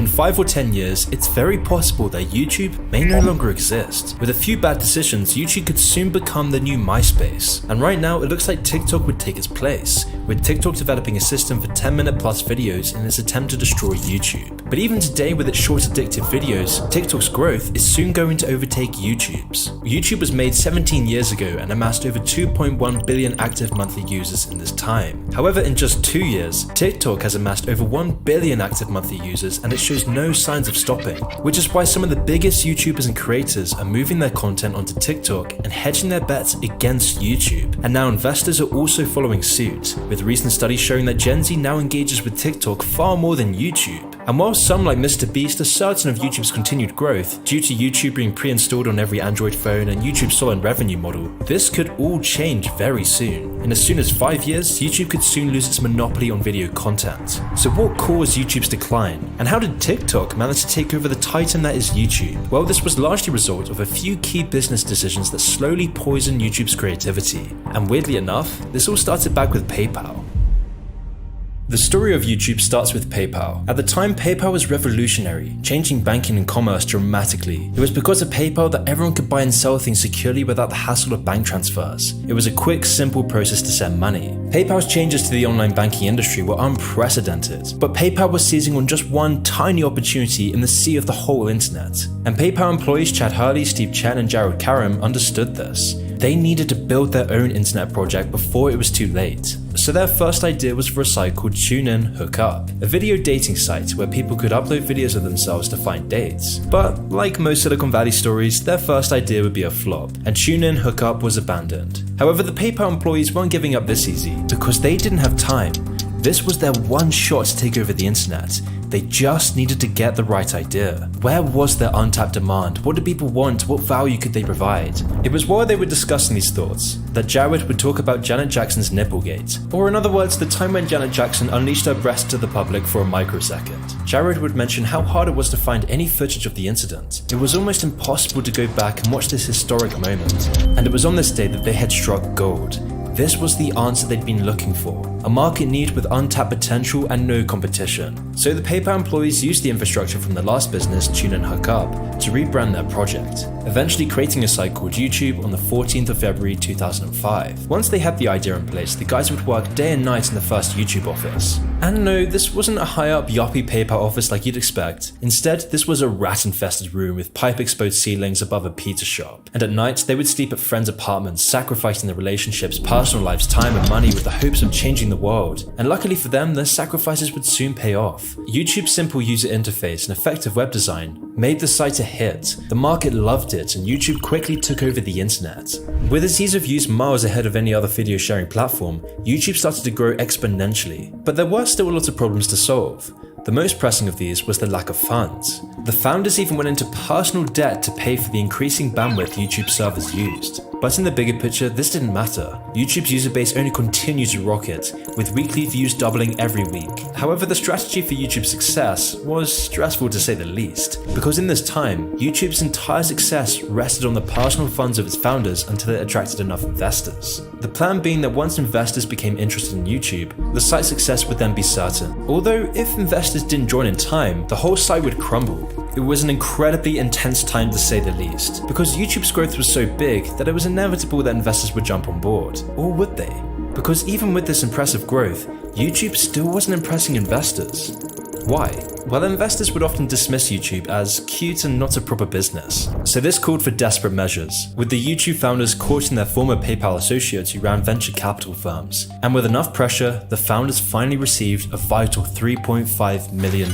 in 5 or 10 years, it's very possible that YouTube may no longer exist. With a few bad decisions, YouTube could soon become the new MySpace. And right now, it looks like TikTok would take its place, with TikTok developing a system for 10-minute plus videos in its attempt to destroy YouTube. But even today, with its short addictive videos, TikTok's growth is soon going to overtake YouTube's. YouTube was made 17 years ago and amassed over 2.1 billion active monthly users in this time. However, in just 2 years, TikTok has amassed over 1 billion active monthly users, and it shows no signs of stopping, which is why some of the biggest YouTubers and creators are moving their content onto TikTok and hedging their bets against YouTube. And now investors are also following suit, with recent studies showing that Gen Z now engages with TikTok far more than YouTube. And while some like Mr. Beast are certain of YouTube's continued growth due to YouTube being pre-installed on every Android phone and YouTube's solid revenue model, this could all change very soon. In as soon as 5 years, YouTube could soon lose its monopoly on video content. So what caused YouTube's decline? And how did TikTok manage to take over the titan that is YouTube? Well, this was largely a result of a few key business decisions that slowly poisoned YouTube's creativity. And weirdly enough, this all started back with PayPal. The story of YouTube starts with PayPal. At the time, PayPal was revolutionary, changing banking and commerce dramatically. It was because of PayPal that everyone could buy and sell things securely without the hassle of bank transfers. It was a quick, simple process to send money. PayPal's changes to the online banking industry were unprecedented, but PayPal was seizing on just one tiny opportunity in the sea of the whole internet. And PayPal employees Chad Hurley, Steve Chen, and Jared Karam understood this. They needed to build their own internet project before it was too late. So their first idea was for a site called TuneIn Hookup, a video dating site where people could upload videos of themselves to find dates. But like most Silicon Valley stories, their first idea would be a flop, and TuneIn Hookup was abandoned. However, the PayPal employees weren't giving up this easy, because they didn't have time. This was their one shot to take over the internet. They just needed to get the right idea. Where was their untapped demand? What did people want? What value could they provide? It was while they were discussing these thoughts that Jared would talk about Janet Jackson's Nipplegate, or in other words, the time when Janet Jackson unleashed her breast to the public for a microsecond. Jared would mention how hard it was to find any footage of the incident. It was almost impossible to go back and watch this historic moment. And it was on this day that they had struck gold. This was the answer they'd been looking for, a market need with untapped potential and no competition. So the PayPal employees used the infrastructure from their last business, TuneIn Hookup, to rebrand their project, eventually creating a site called YouTube on the 14th of February 2005. Once they had the idea in place, the guys would work day and night in the first YouTube office. And no, this wasn't a high-up yuppie PayPal office like you'd expect. Instead, this was a rat-infested room with pipe-exposed ceilings above a pizza shop. And at night, they would sleep at friends' apartments, sacrificing their relationships, personal lives, time and money with the hopes of changing the world. And luckily for them, their sacrifices would soon pay off. YouTube's simple user interface and effective web design made the site a hit. The market loved it, and YouTube quickly took over the internet. With its ease of use miles ahead of any other video sharing platform, YouTube started to grow exponentially. But there were still a lot of problems to solve. The most pressing of these was the lack of funds. The founders even went into personal debt to pay for the increasing bandwidth YouTube servers used. But in the bigger picture, this didn't matter. YouTube's user base only continued to rocket, with weekly views doubling every week. However, the strategy for YouTube's success was stressful to say the least, because in this time, YouTube's entire success rested on the personal funds of its founders until it attracted enough investors. The plan being that once investors became interested in YouTube, the site's success would then be certain. Although if investors didn't join in time, the whole site would crumble. It was an incredibly intense time to say the least, because YouTube's growth was so big that it was inevitable that investors would jump on board. Or would they? Because even with this impressive growth, YouTube still wasn't impressing investors. Why? Well, investors would often dismiss YouTube as cute and not a proper business. So this called for desperate measures, with the YouTube founders courting their former PayPal associates who ran venture capital firms. And with enough pressure, the founders finally received a vital $3.5 million.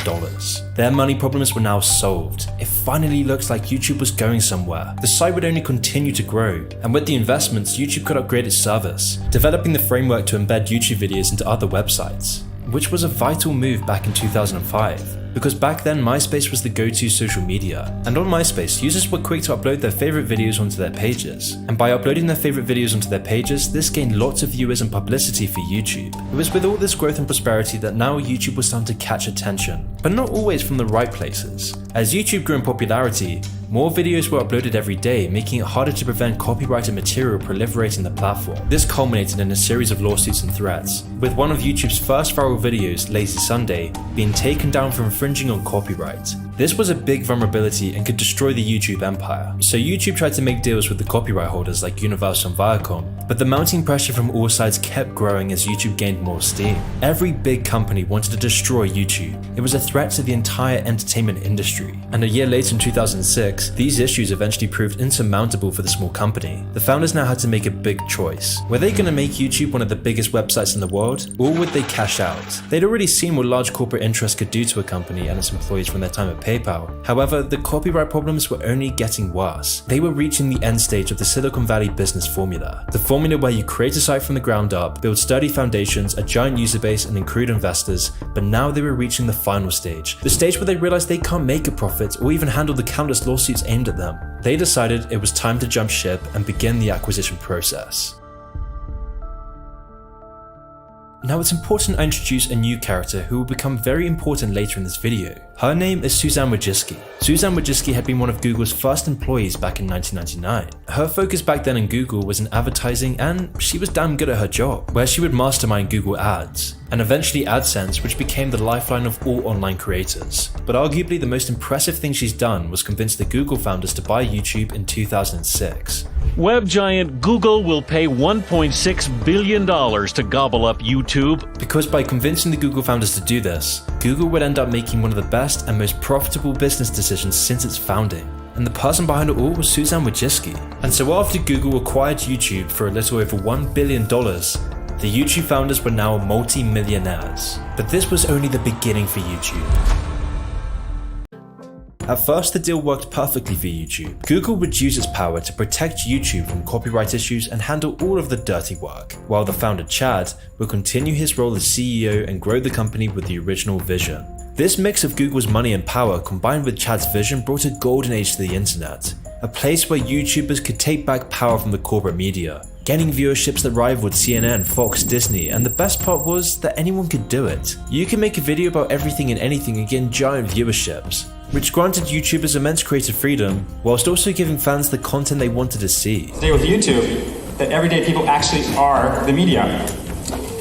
Their money problems were now solved. It finally looks like YouTube was going somewhere. The site would only continue to grow, and with the investments, YouTube could upgrade its service, developing the framework to embed YouTube videos into other websites, which was a vital move back in 2005. Because back then MySpace was the go-to social media, and on MySpace users were quick to upload their favorite videos onto their pages, and by uploading their favorite videos onto their pages, this gained lots of viewers and publicity for YouTube. It was with all this growth and prosperity that now YouTube was starting to catch attention, but not always from the right places. As YouTube grew in popularity, More videos were uploaded every day, making it harder to prevent copyrighted material proliferating the platform. This culminated in a series of lawsuits and threats, with one of YouTube's first viral videos, Lazy Sunday, being taken down for infringing on copyright. This was a big vulnerability and could destroy the YouTube empire, so YouTube tried to make deals with the copyright holders like Universal and Viacom, but the mounting pressure from all sides kept growing as YouTube gained more steam. Every big company wanted to destroy YouTube. It was a threat to the entire entertainment industry, and a year later in 2006, these issues eventually proved insurmountable for the small company. The founders now had to make a big choice. Were they going to make YouTube one of the biggest websites in the world, or would they cash out? They'd already seen what large corporate interests could do to a company and its employees from their time at PayPal. However, the copyright problems were only getting worse. They were reaching the end stage of the Silicon Valley business formula. The formula where you create a site from the ground up, build sturdy foundations, a giant user base, and accrued investors, but now they were reaching the final stage. The stage where they realized they can't make a profit or even handle the countless lawsuits aimed at them. They decided it was time to jump ship and begin the acquisition process. Now it's important I introduce a new character who will become very important later in this video. Her name is Suzanne Wojcicki. Suzanne Wojcicki had been one of Google's first employees back in 1999. Her focus back then in Google was in advertising, and she was damn good at her job, where she would mastermind Google Ads, and eventually AdSense, which became the lifeline of all online creators. But arguably the most impressive thing she's done was convince the Google founders to buy YouTube in 2006. Web giant Google will pay $1.6 billion to gobble up YouTube. Because by convincing the Google founders to do this, Google would end up making one of the best and most profitable business decisions since its founding. And the person behind it all was Suzanne Wojcicki. And so after Google acquired YouTube for a little over $1 billion, the YouTube founders were now multi-millionaires. But this was only the beginning for YouTube. At first, the deal worked perfectly for YouTube. Google would use its power to protect YouTube from copyright issues and handle all of the dirty work, while the founder Chad would continue his role as CEO and grow the company with the original vision. This mix of Google's money and power combined with Chad's vision brought a golden age to the internet, a place where YouTubers could take back power from the corporate media, gaining viewerships that rivaled CNN, Fox, Disney, and the best part was that anyone could do it. You can make a video about everything and anything and gain giant viewerships, which granted YouTubers immense creative freedom, whilst also giving fans the content they wanted to see. Today with YouTube, that everyday people actually are the media.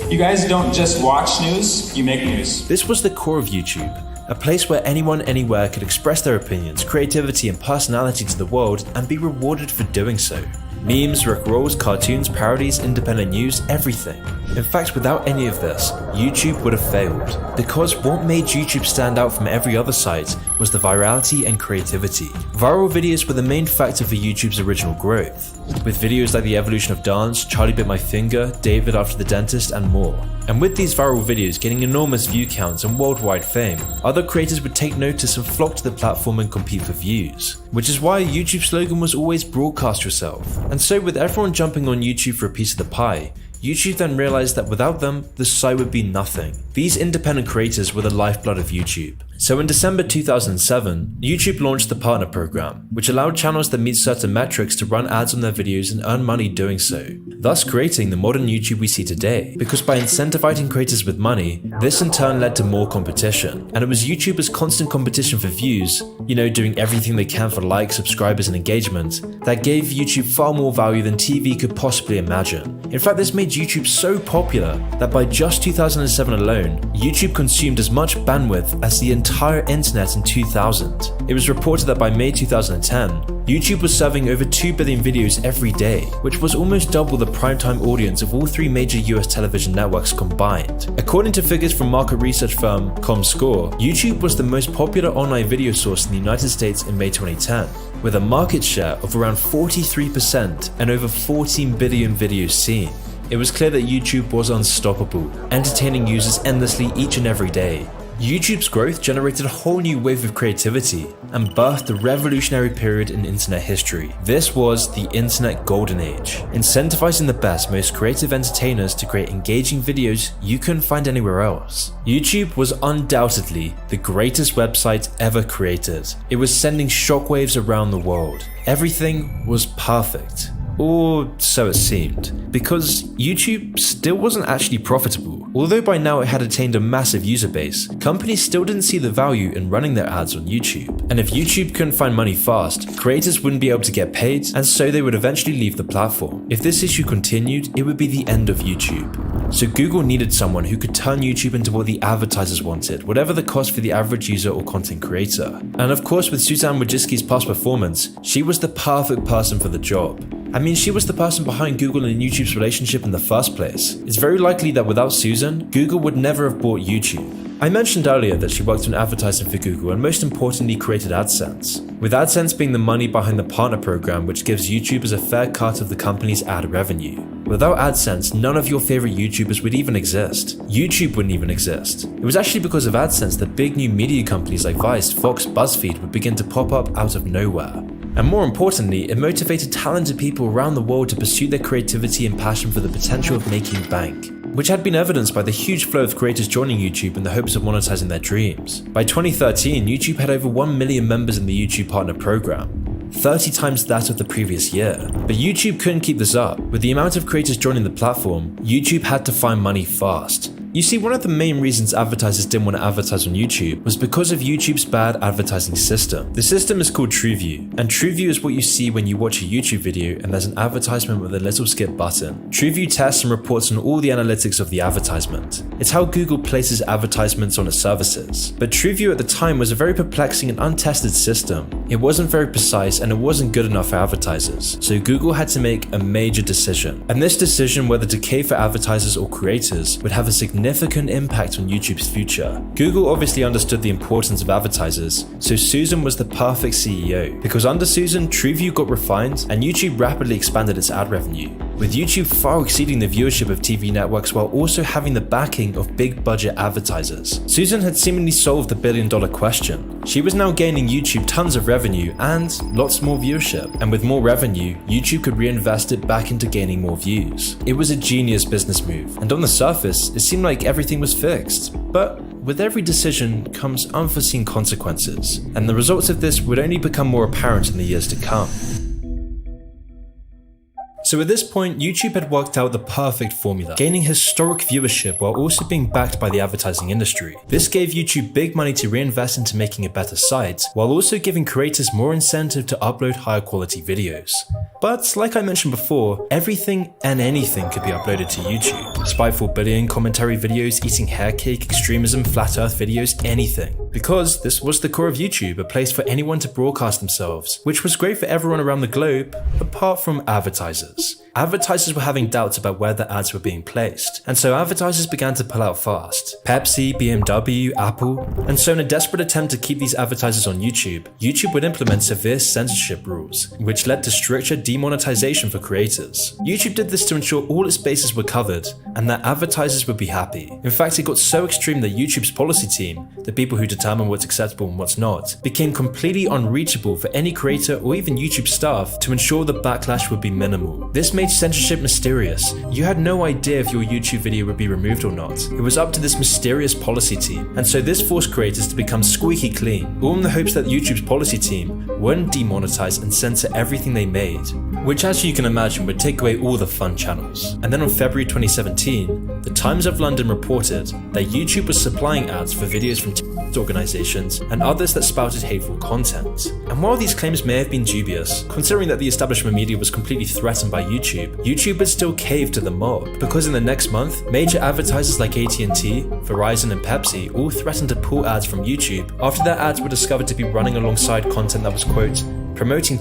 You guys don't just watch news, you make news. This was the core of YouTube, a place where anyone anywhere could express their opinions, creativity, and personality to the world and be rewarded for doing so. Memes, rickrolls, cartoons, parodies, independent news, everything. In fact, without any of this, YouTube would have failed. Because what made YouTube stand out from every other site was the virality and creativity. Viral videos were the main factor for YouTube's original growth, with videos like The Evolution of Dance, Charlie Bit My Finger, David After the Dentist, and more. And with these viral videos getting enormous view counts and worldwide fame, other creators would take notice and flock to the platform and compete for views. Which is why YouTube's slogan was always broadcast yourself. And so with everyone jumping on YouTube for a piece of the pie, YouTube then realized that without them, the site would be nothing. These independent creators were the lifeblood of YouTube. So in December 2007, YouTube launched the Partner Program, which allowed channels that meet certain metrics to run ads on their videos and earn money doing so, thus creating the modern YouTube we see today. Because by incentivizing creators with money, this in turn led to more competition. And it was YouTubers' constant competition for views, doing everything they can for likes, subscribers, and engagement, that gave YouTube far more value than TV could possibly imagine. In fact, this made YouTube so popular that by just 2007 alone, YouTube consumed as much bandwidth as the entire internet in 2000. It was reported that by May 2010, YouTube was serving over 2 billion videos every day, which was almost double the primetime audience of all 3 major US television networks combined. According to figures from market research firm Comscore, YouTube was the most popular online video source in the United States in May 2010, with a market share of around 43% and over 14 billion videos seen. It was clear that YouTube was unstoppable, entertaining users endlessly each and every day. YouTube's growth generated a whole new wave of creativity and birthed a revolutionary period in internet history. This was the internet golden age, incentivizing the best, most creative entertainers to create engaging videos you couldn't find anywhere else. YouTube was undoubtedly the greatest website ever created. It was sending shockwaves around the world. Everything was perfect. Or so it seemed, because YouTube still wasn't actually profitable. Although by now it had attained a massive user base, companies still didn't see the value in running their ads on YouTube. And if YouTube couldn't find money fast, creators wouldn't be able to get paid, and so they would eventually leave the platform. If this issue continued, it would be the end of YouTube. So Google needed someone who could turn YouTube into what the advertisers wanted, whatever the cost for the average user or content creator. And of course, with Suzanne Wojcicki's past performance, she was the perfect person for the job. I mean, she was the person behind Google and YouTube's relationship in the first place. It's very likely that without Susan, Google would never have bought YouTube. I mentioned earlier that she worked on advertising for Google and most importantly created AdSense, with AdSense being the money behind the partner program which gives YouTubers a fair cut of the company's ad revenue. Without AdSense, none of your favorite YouTubers would even exist. YouTube wouldn't even exist. It was actually because of AdSense that big new media companies like Vice, Fox, BuzzFeed would begin to pop up out of nowhere. And more importantly, it motivated talented people around the world to pursue their creativity and passion for the potential of making bank, which had been evidenced by the huge flow of creators joining YouTube in the hopes of monetizing their dreams. By 2013, YouTube had over 1 million members in the YouTube Partner Program, 30 times that of the previous year. But YouTube couldn't keep this up. With the amount of creators joining the platform, YouTube had to find money fast. You see, one of the main reasons advertisers didn't want to advertise on YouTube was because of YouTube's bad advertising system. The system is called TrueView, and TrueView is what you see when you watch a YouTube video and there's an advertisement with a little skip button. TrueView tests and reports on all the analytics of the advertisement. It's how Google places advertisements on its services. But TrueView at the time was a very perplexing and untested system. It wasn't very precise and it wasn't good enough for advertisers, so Google had to make a major decision. And this decision, whether to pay for advertisers or creators, would have a significant impact on YouTube's future. Google obviously understood the importance of advertisers, so Susan was the perfect CEO, because under Susan, TrueView got refined and YouTube rapidly expanded its ad revenue, with YouTube far exceeding the viewership of TV networks while also having the backing of big budget advertisers. Susan had seemingly solved the billion-dollar question. She was now gaining YouTube tons of revenue and lots more viewership, and with more revenue, YouTube could reinvest it back into gaining more views. It was a genius business move, and on the surface, it seemed like everything was fixed. But with every decision comes unforeseen consequences, and the results of this would only become more apparent in the years to come. So at this point, YouTube had worked out the perfect formula, gaining historic viewership while also being backed by the advertising industry. This gave YouTube big money to reinvest into making a better site, while also giving creators more incentive to upload higher quality videos. But like I mentioned before, everything and anything could be uploaded to YouTube. Spiteful bullying, commentary videos, eating hair cake, extremism, flat earth videos, anything. Because this was the core of YouTube, a place for anyone to broadcast themselves, which was great for everyone around the globe, apart from advertisers. Advertisers were having doubts about where their ads were being placed, and so advertisers began to pull out fast. Pepsi, BMW, Apple, and so in a desperate attempt to keep these advertisers on YouTube, YouTube would implement severe censorship rules, which led to stricter demonetization for creators. YouTube did this to ensure all its bases were covered, and that advertisers would be happy. In fact, it got so extreme that YouTube's policy team, the people who determine what's acceptable and what's not, became completely unreachable for any creator or even YouTube staff to ensure the backlash would be minimal. This made censorship mysterious. You had no idea if your YouTube video would be removed or not. It was up to this mysterious policy team, and so this forced creators to become squeaky clean, all in the hopes that YouTube's policy team wouldn't demonetize and censor everything they made, which as you can imagine would take away all the fun channels. And then on February 2017, the Times of London reported that YouTube was supplying ads for videos from organizations and others that spouted hateful content. And while these claims may have been dubious, considering that the establishment media was completely threatened by YouTube would still cave to the mob, because in the next month, major advertisers like AT&T, Verizon and Pepsi all threatened to pull ads from YouTube after their ads were discovered to be running alongside content that was, quote, promoting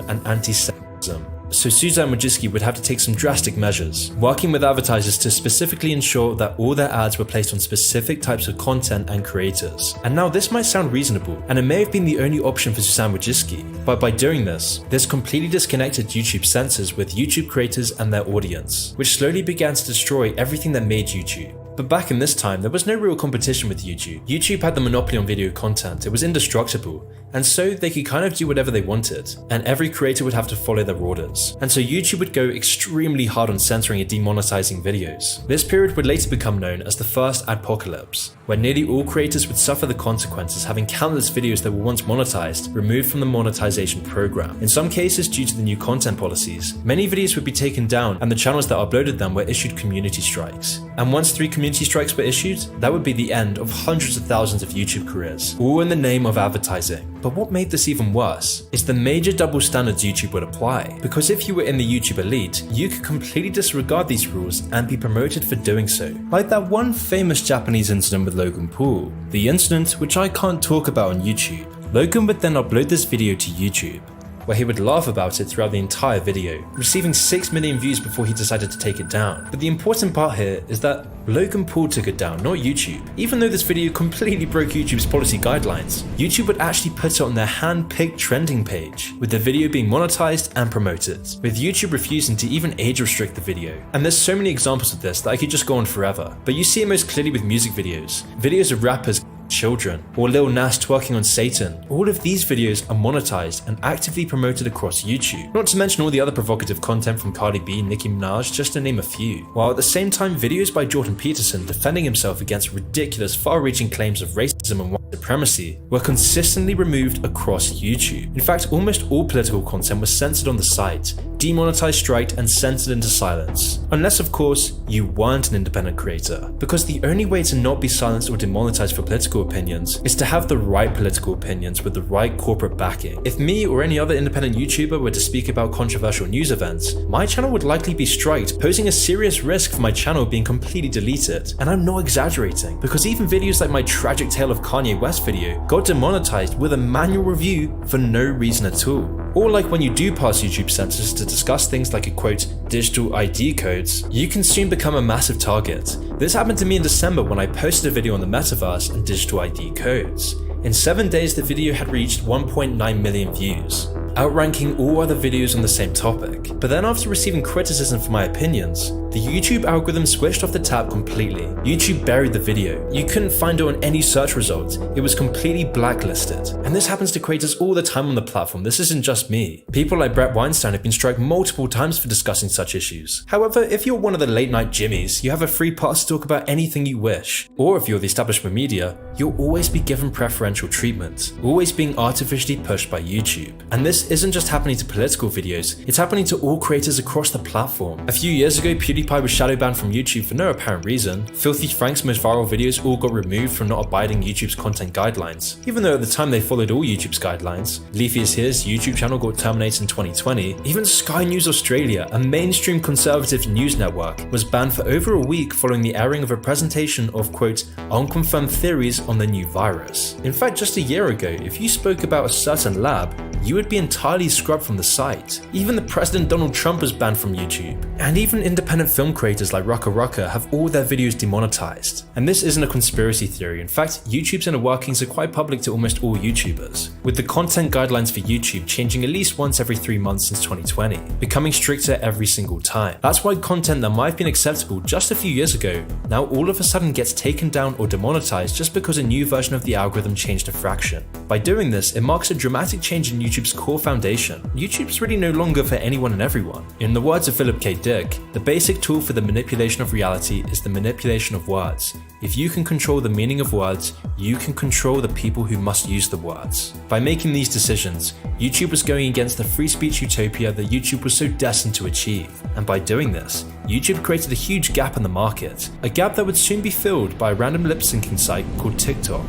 and anti-Semitism. So Suzanne Wojcicki would have to take some drastic measures, working with advertisers to specifically ensure that all their ads were placed on specific types of content and creators. And now this might sound reasonable, and it may have been the only option for Suzanne Wojcicki, but by doing this completely disconnected YouTube censors with YouTube creators and their audience, which slowly began to destroy everything that made YouTube. But back in this time, there was no real competition with YouTube. YouTube had the monopoly on video content, it was indestructible, and so they could kind of do whatever they wanted, and every creator would have to follow their orders. And so YouTube would go extremely hard on censoring and demonetizing videos. This period would later become known as the first adpocalypse, where nearly all creators would suffer the consequences, having countless videos that were once monetized removed from the monetization program. In some cases, due to the new content policies, many videos would be taken down and the channels that uploaded them were issued community strikes. And once 3 community strikes were issued, that would be the end of hundreds of thousands of YouTube careers, all in the name of advertising. But what made this even worse is the major double standards YouTube would apply, because if you were in the YouTube elite, you could completely disregard these rules and be promoted for doing so. Like that one famous Japanese incident with Logan Paul, the incident which I can't talk about on YouTube. Logan would then upload this video to YouTube, where he would laugh about it throughout the entire video, receiving 6 million views before he decided to take it down. But the important part here is that Logan Paul took it down, not YouTube. Even though this video completely broke YouTube's policy guidelines, YouTube would actually put it on their hand-picked trending page, with the video being monetized and promoted, with YouTube refusing to even age restrict the video. And there's so many examples of this that I could just go on forever, but you see it most clearly with music videos. Videos of rappers children, or Lil Nas twerking on Satan. All of these videos are monetized and actively promoted across YouTube. Not to mention all the other provocative content from Cardi B, Nicki Minaj, just to name a few. While at the same time, videos by Jordan Peterson defending himself against ridiculous, far-reaching claims of racism and white supremacy were consistently removed across YouTube. In fact, almost all political content was censored on the site, demonetized, striked, and censored into silence. Unless, of course, you weren't an independent creator. Because the only way to not be silenced or demonetized for political opinions is to have the right political opinions with the right corporate backing. If me or any other independent YouTuber were to speak about controversial news events, my channel would likely be striked, posing a serious risk for my channel being completely deleted. And I'm not exaggerating, because even videos like my tragic tale of Kanye West video got demonetized with a manual review for no reason at all. Or like when you do pass YouTube censors to discuss things like a quote, digital ID codes, you can soon become a massive target. This happened to me in December when I posted a video on the metaverse and digital ID codes. In 7 days, the video had reached 1.9 million views, outranking all other videos on the same topic. But then after receiving criticism for my opinions, the YouTube algorithm switched off the tap completely. YouTube buried the video. You couldn't find it on any search results. It was completely blacklisted. And this happens to creators all the time on the platform. This isn't just me. People like Brett Weinstein have been struck multiple times for discussing such issues. However, if you're one of the late night Jimmies, you have a free pass to talk about anything you wish. Or if you're the establishment media, you'll always be given preferential treatment, always being artificially pushed by YouTube. And this isn't just happening to political videos, it's happening to all creators across the platform. A few years ago, PewDiePie was shadow banned from YouTube for no apparent reason. Filthy Frank's most viral videos all got removed from not abiding YouTube's content guidelines, even though at the time they followed all YouTube's guidelines. Leafy is Here's YouTube channel got terminated in 2020. Even Sky News Australia, a mainstream conservative news network, was banned for over a week following the airing of a presentation of, quote, unconfirmed theories on the new virus. In fact, just a year ago, if you spoke about a certain lab, you would be entirely scrubbed from the site. Even the President Donald Trump was banned from YouTube. And even independent film creators like Rucka Rucka have all their videos demonetized. And this isn't a conspiracy theory. In fact, YouTube's inner workings are quite public to almost all YouTubers, with the content guidelines for YouTube changing at least once every 3 months since 2020, becoming stricter every single time. That's why content that might have been acceptable just a few years ago now all of a sudden gets taken down or demonetized just because a new version of the algorithm changed a fraction. By doing this, it marks a dramatic change in YouTube's core foundation. YouTube's really no longer for anyone and everyone. In the words of Philip K. Dick, the basic tool for the manipulation of reality is the manipulation of words. If you can control the meaning of words, you can control the people who must use the words. By making these decisions, YouTube was going against the free speech utopia that YouTube was so destined to achieve. And by doing this, YouTube created a huge gap in the market, a gap that would soon be filled by a random lip-syncing site called TikTok.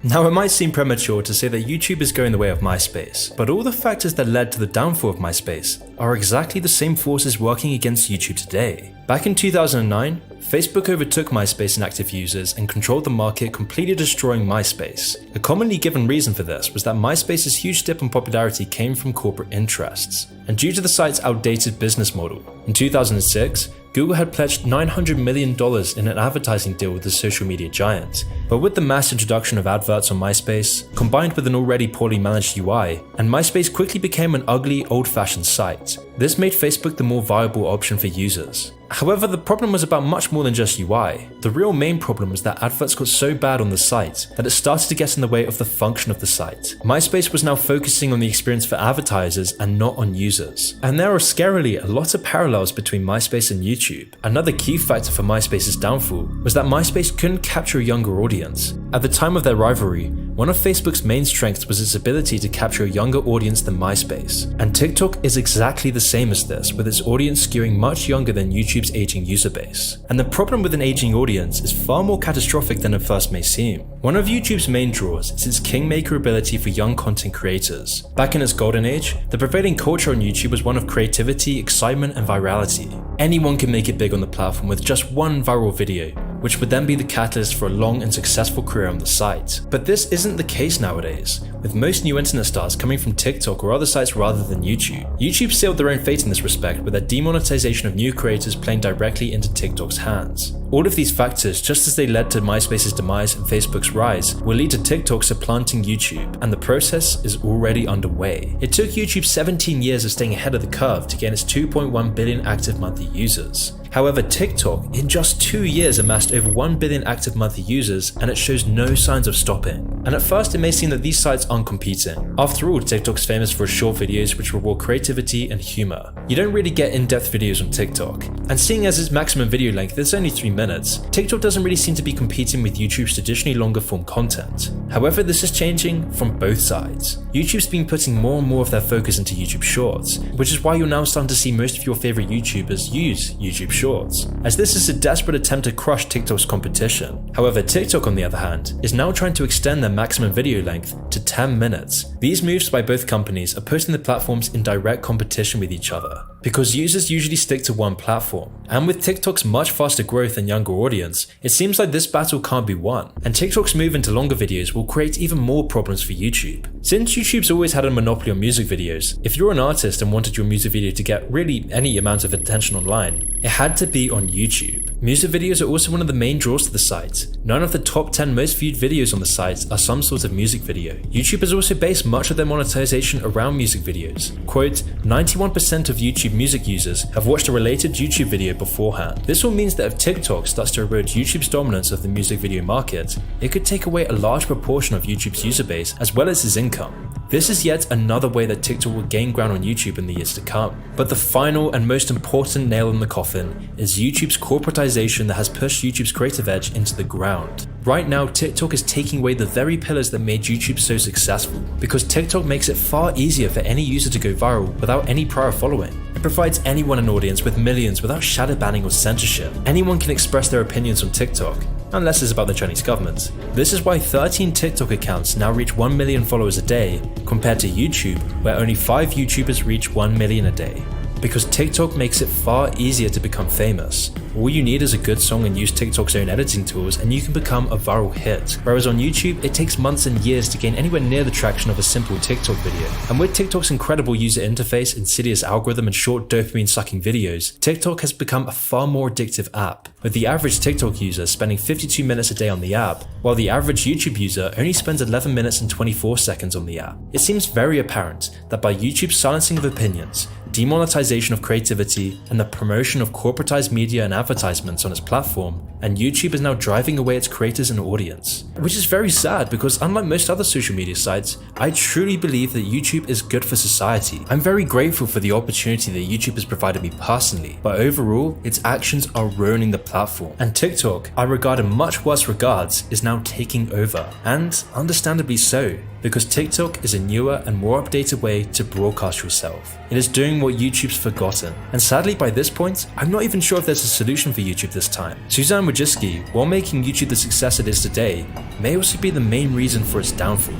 Now, it might seem premature to say that YouTube is going the way of MySpace, but all the factors that led to the downfall of MySpace are exactly the same forces working against YouTube today. Back in 2009, Facebook overtook MySpace in active users and controlled the market, completely destroying MySpace. A commonly given reason for this was that MySpace's huge dip in popularity came from corporate interests. and due to the site's outdated business model. In 2006, Google had pledged $900 million in an advertising deal with the social media giant, but with the mass introduction of adverts on MySpace, combined with an already poorly managed UI, and MySpace quickly became an ugly, old-fashioned site. This made Facebook the more viable option for users. However, the problem was about much more than just UI. The real main problem was that adverts got so bad on the site that it started to get in the way of the function of the site. MySpace was now focusing on the experience for advertisers and not on users. And there are scarily a lot of parallels between MySpace and YouTube. Another key factor for MySpace's downfall was that MySpace couldn't capture a younger audience. At the time of their rivalry, one of Facebook's main strengths was its ability to capture a younger audience than MySpace. And TikTok is exactly the same as this, with its audience skewing much younger than YouTube's aging user base. And the problem with an aging audience is far more catastrophic than it first may seem. One of YouTube's main draws is its kingmaker ability for young content creators. Back in its golden age, the prevailing culture on YouTube was one of creativity, excitement, and virality. Anyone can make it big on the platform with just one viral video, which would then be the catalyst for a long and successful career on the site. But this isn't the case nowadays, with most new internet stars coming from TikTok or other sites rather than YouTube. YouTube sealed their own fate in this respect with their demonetization of new creators playing directly into TikTok's hands. All of these factors, just as they led to MySpace's demise and Facebook's rise, will lead to TikTok supplanting YouTube, and the process is already underway. It took YouTube 17 years of staying ahead of the curve to gain its 2.1 billion active monthly users. However, TikTok, in just 2 years, amassed over 1 billion active monthly users, and it shows no signs of stopping. And at first, it may seem that these sites aren't competing. After all, TikTok's famous for its short videos which reward creativity and humor. You don't really get in-depth videos on TikTok. And seeing as its maximum video length is only 3 minutes, TikTok doesn't really seem to be competing with YouTube's traditionally longer form content. However, this is changing from both sides. YouTube's been putting more and more of their focus into YouTube Shorts, which is why you're now starting to see most of your favorite YouTubers use YouTube Shorts, as this is a desperate attempt to crush TikTok's competition. However, TikTok, on the other hand, is now trying to extend their maximum video length to 10 minutes. These moves by both companies are putting the platforms in direct competition with each other, because users usually stick to one platform. And with TikTok's much faster growth and younger audience, it seems like this battle can't be won, and TikTok's move into longer videos will create even more problems for YouTube. Since YouTube's always had a monopoly on music videos, if you're an artist and wanted your music video to get really any amount of attention online, it had to be on YouTube. Music videos are also one of the main draws to the site. 9 of the top 10 most viewed videos on the site are some sort of music video. YouTube has also based much of their monetization around music videos. Quote, 91% of YouTube music users have watched a related YouTube video beforehand. This all means that if TikTok starts to erode YouTube's dominance of the music video market, it could take away a large proportion of YouTube's user base as well as its income. This is yet another way that TikTok will gain ground on YouTube in the years to come. But the final and most important nail in the coffin is YouTube's corporatization that has pushed YouTube's creative edge into the ground. Right now, TikTok is taking away the very pillars that made YouTube so successful, because TikTok makes it far easier for any user to go viral without any prior following. It provides anyone an audience with millions without shadow banning or censorship. Anyone can express their opinions on TikTok, unless it's about the Chinese government. This is why 13 TikTok accounts now reach 1 million followers a day, compared to YouTube, where only 5 YouTubers reach 1 million a day. Because TikTok makes it far easier to become famous. All you need is a good song and use TikTok's own editing tools and you can become a viral hit. Whereas on YouTube, it takes months and years to gain anywhere near the traction of a simple TikTok video. And with TikTok's incredible user interface, insidious algorithm, and short dopamine-sucking videos, TikTok has become a far more addictive app, with the average TikTok user spending 52 minutes a day on the app, while the average YouTube user only spends 11 minutes and 24 seconds on the app. It seems very apparent that by YouTube's silencing of opinions, demonetization of creativity, and the promotion of corporatized media and advertisements on its platform, and YouTube is now driving away its creators and audience. Which is very sad, because unlike most other social media sites, I truly believe that YouTube is good for society. I'm very grateful for the opportunity that YouTube has provided me personally, but overall, its actions are ruining the platform. And TikTok, I regard in much worse regards, is now taking over. And understandably so, because TikTok is a newer and more updated way to broadcast yourself. It is doing what YouTube's forgotten. And sadly, by this point, I'm not even sure if there's a solution for YouTube this time. Suzanne Wojcicki, while making YouTube the success it is today, may also be the main reason for its downfall.